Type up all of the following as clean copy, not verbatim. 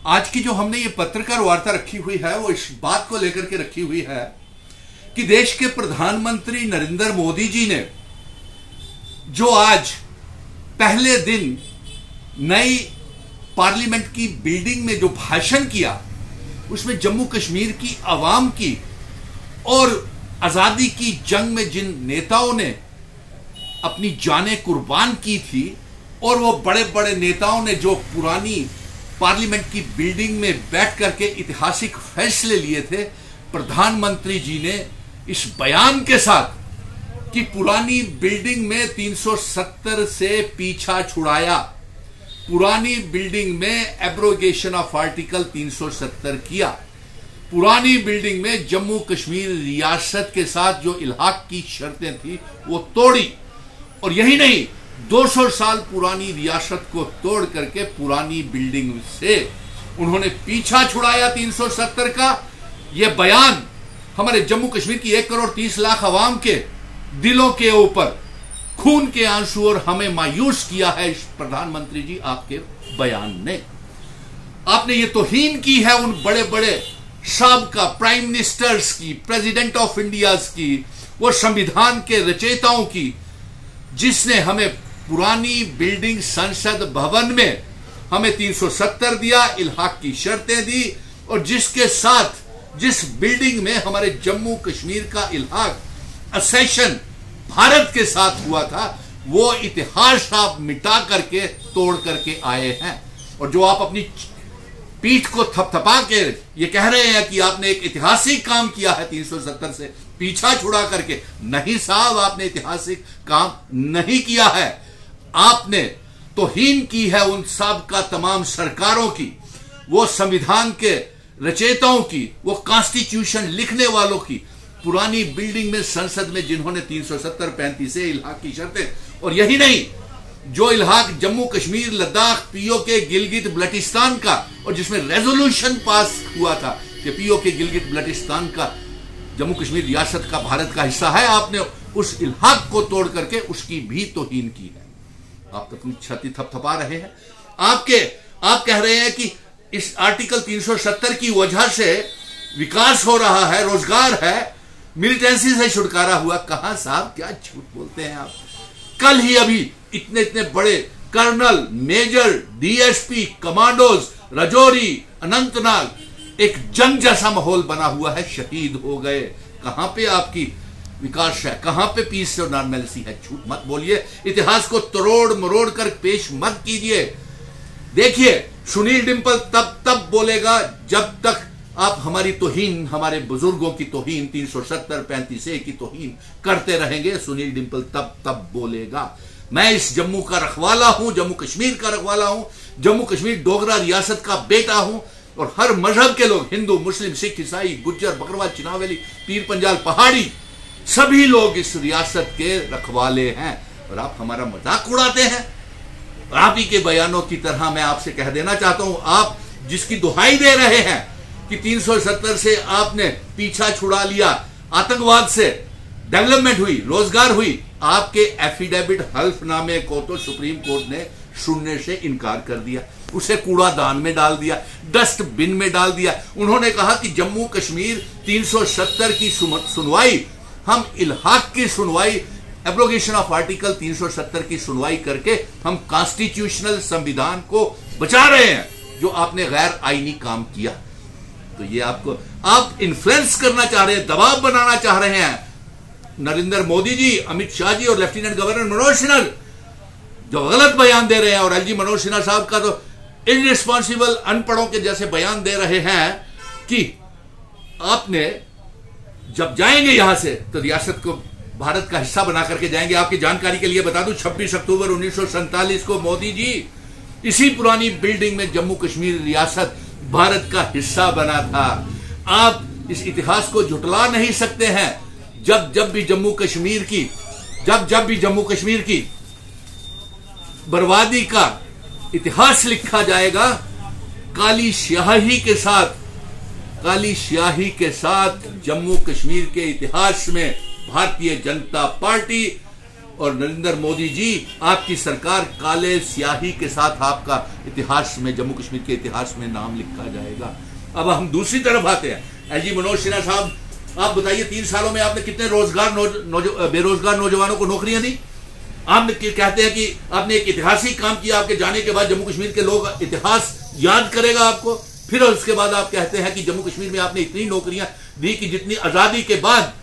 आज की जो हमने ये पत्रकार वार्ता रखी हुई है वो इस बात को लेकर के रखी हुई है कि देश के प्रधानमंत्री नरेंद्र मोदी जी ने जो आज पहले दिन नई पार्लियामेंट की बिल्डिंग में जो भाषण किया, उसमें जम्मू कश्मीर की आवाम की और आजादी की जंग में जिन नेताओं ने अपनी जानें कुर्बान की थी और वो बड़े बड़े नेताओं ने जो पुरानी पार्लियामेंट की बिल्डिंग में बैठ करके ऐतिहासिक फैसले लिए थे, प्रधानमंत्री जी ने इस बयान के साथ कि पुरानी बिल्डिंग में 370 से पीछा छुड़ाया, पुरानी बिल्डिंग में एब्रोगेशन ऑफ आर्टिकल 370 किया, पुरानी बिल्डिंग में जम्मू कश्मीर रियासत के साथ जो इल्हाक की शर्तें थी वो तोड़ी, और यही नहीं 200 साल पुरानी रियासत को तोड़ करके पुरानी बिल्डिंग से उन्होंने पीछा छुड़ाया 370 का। यह बयान हमारे जम्मू कश्मीर की 1 करोड़ 30 लाख आवाम के दिलों के ऊपर खून के आंसू और हमें मायूस किया है प्रधानमंत्री जी आपके बयान ने। आपने ये तौहीन की है उन बड़े बड़े साबका प्राइम मिनिस्टर्स की, प्रेसिडेंट ऑफ इंडिया की, वो संविधान के रचयिताओं की, जिसने हमें पुरानी बिल्डिंग संसद भवन में हमें 370 दिया, इल्हाक की शर्तें दी, और जिसके साथ जिस बिल्डिंग में हमारे जम्मू कश्मीर का इल्हाक असेशन भारत के साथ हुआ था, वो इतिहास आप मिटा करके तोड़ करके आए हैं। और जो आप अपनी पीठ को थपथपा के ये कह रहे हैं कि आपने एक ऐतिहासिक काम किया है 370 से पीछा छुड़ा करके, नहीं साहब, आपने ऐतिहासिक काम नहीं किया है। आपने तौहीन की है उन साबका तमाम सरकारों की, वो संविधान के रचयिताओं की, वो कॉन्स्टिट्यूशन लिखने वालों की, पुरानी बिल्डिंग में संसद में जिन्होंने 370-35 से इल्हाक की शर्तें, और यही नहीं जो इल्हाक जम्मू कश्मीर लद्दाख पीओके गिलगित बल्टिस्तान का, और जिसमें रेजोल्यूशन पास हुआ था कि पीओके गिलगित बल्टिस्तान का जम्मू कश्मीर रियासत का भारत का हिस्सा है, आपने उस इल्हाक को तोड़ करके उसकी भी तौहीन की है। आप तो अपनी छाती थपथपा रहे हैं। आप कह रहे हैं कि इस आर्टिकल 370 की वजह से विकास हो रहा है, रोजगार है, मिलिटेंसी से छुटकारा हुआ। कहां साहब, क्या झूठ बोलते हैं आप। कल ही अभी इतने इतने बड़े colonel, major, DSP, commandos, Rajouri, Anantnag, एक जंग जैसा माहौल बना हुआ है, शहीद हो गए। कहां पे आपकी विकास है, कहां पे पीस और नॉर्मैलिटी है। झूठ मत बोलिए, इतिहास को तोड़ मरोड़ कर पेश मत कीजिए। देखिए, सुनील डिंपल तब बोलेगा जब तक आप हमारी तौहीन, हमारे बुजुर्गों की तौहीन, 370-35 की तौहीन करते रहेंगे, सुनील डिंपल तब बोलेगा। मैं इस जम्मू का रखवाला हूं, जम्मू कश्मीर का रखवाला हूं, जम्मू कश्मीर डोगरा रियासत का बेटा हूं, और हर मजहब के लोग, हिंदू, मुस्लिम, सिख, ईसाई, गुज्जर, बकरवाल, चिनावेली, पीर पंजाल, पहाड़ी, सभी लोग इस रियासत के रखवाले हैं। और आप हमारा मजाक उड़ाते हैं। और आप ही के बयानों की तरह मैं आपसे कह देना चाहता हूं, आप जिसकी दुहाई दे रहे हैं कि 370 से आपने पीछा छुड़ा लिया, आतंकवाद से डेवलपमेंट हुई, रोजगार हुई, आपके एफिडेविट हल्फनामे को तो सुप्रीम कोर्ट ने सुनने से इनकार कर दिया, उसे कूड़ादान में डाल दिया, डस्टबिन में डाल दिया। उन्होंने कहा कि जम्मू कश्मीर 370 की सुनवाई, हम इल्हाक की सुनवाई, एब्रोगेशन ऑफ आर्टिकल 370 की सुनवाई करके हम कॉन्स्टिट्यूशनल संविधान को बचा रहे हैं, जो आपने गैर आईनी काम किया। तो ये आप इन्फ्लुएंस करना चाह रहे हैं, दबाव बनाना चाह रहे हैं। नरेंद्र मोदी जी, अमित शाह जी और लेफ्टिनेंट गवर्नर मनोज सिन्हा जो गलत बयान दे रहे हैं, और एलजी मनोज सिन्हा साहब का तो इररिस्पॉन्सिबल अनपढ़ों के जैसे बयान दे रहे हैं कि आपने जब जाएंगे यहां से तो रियासत को भारत का हिस्सा बना करके जाएंगे। आपकी जानकारी के लिए बता दूं, 26 अक्टूबर 1947 को मोदी जी इसी पुरानी बिल्डिंग में जम्मू कश्मीर रियासत भारत का हिस्सा बना था। आप इस इतिहास को झुटला नहीं सकते हैं। जब भी जम्मू कश्मीर की बर्बादी का इतिहास लिखा जाएगा, काली स्याही के साथ जम्मू कश्मीर के इतिहास में भारतीय जनता पार्टी और नरेंद्र मोदी जी, आपकी सरकार काले स्याही के साथ आपका इतिहास में, जम्मू कश्मीर के इतिहास में नाम लिखा जाएगा। अब हम दूसरी तरफ आते हैं। एलजी मनोज सिन्हा साहब, आप बताइए 3 सालों में आपने कितने बेरोजगार नौजवानों को नौकरियां दी? आप कहते हैं कि आपने एक ऐतिहासिक काम किया, आपके जाने के बाद जम्मू कश्मीर के लोग इतिहास याद करेगा आपको। फिर उसके बाद आप कहते हैं कि जम्मू कश्मीर में आपने इतनी नौकरियां दी कि जितनी आजादी के बाद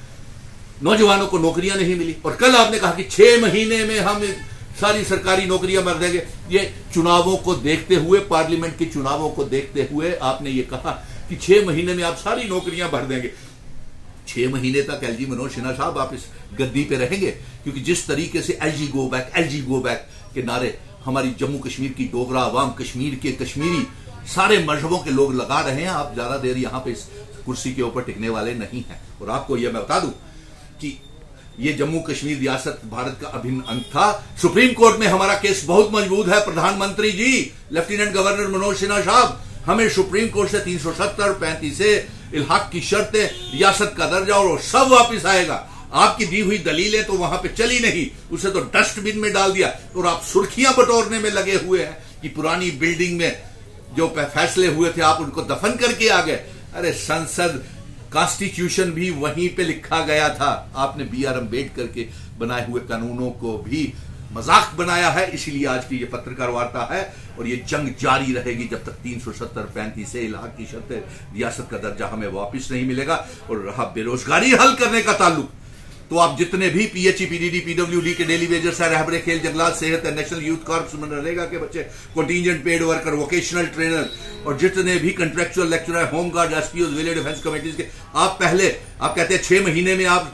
नौजवानों को नौकरियां नहीं मिली। और कल आपने कहा कि 6 महीने में हम सारी सरकारी नौकरियां भर देंगे। ये चुनावों को देखते हुए, पार्लियामेंट के चुनावों को देखते हुए आपने ये कहा कि 6 महीने में आप सारी नौकरियां भर देंगे। 6 महीने तक एलजी मनोज सिन्हा साहब आप इस गद्दी पे रहेंगे? क्योंकि जिस तरीके से एलजी गो बैक के नारे हमारी जम्मू कश्मीर की डोगरा आवाम, कश्मीर के कश्मीरी सारे मजहबों के लोग लगा रहे हैं, आप ज्यादा देर यहां पे इस कुर्सी के ऊपर टिकने वाले नहीं हैं। और आपको यह मैं बता दूं कि ये जम्मू कश्मीर रियासत भारत का अभिन्न अंग था। सुप्रीम कोर्ट में हमारा केस बहुत मजबूत है। प्रधानमंत्री जी, लेफ्टिनेंट गवर्नर मनोज सिन्हा साहब, हमें सुप्रीम कोर्ट से 370 35 से इल्हाक की शर्तें, रियासत का दर्जा और सब वापिस आएगा। आपकी दी हुई दलीलें तो वहां पे चली नहीं, उसे तो डस्टबिन में डाल दिया। और आप सुर्खियां बटोरने में लगे हुए हैं कि पुरानी बिल्डिंग में जो फैसले हुए थे आप उनको दफन करके आ गए। अरे संसद, कॉन्स्टिट्यूशन भी वहीं पे लिखा गया था। आपने BR अम्बेडकर के बनाए हुए कानूनों को भी मजाक बनाया है। इसीलिए आज की ये पत्रकार वार्ता है और ये जंग जारी रहेगी जब तक 370 35 से इलाके की शर्तें, रियासत का दर्जा हमें वापस नहीं मिलेगा। और रहा बेरोजगारी हल करने का ताल्लुक, तो आप जितने भी PHE, PDD, PWD के डेली वेजर्स है, रहबरे खेल, जंगलात, सेहत, नेशनल यूथ कॉर्प्स, मनरेगा के बच्चे, contingent paid worker, vocational trainer और जितने भी contractual lecturer, home guard, SPOs, village defence committees के, आप कहते हैं 6 महीने में आप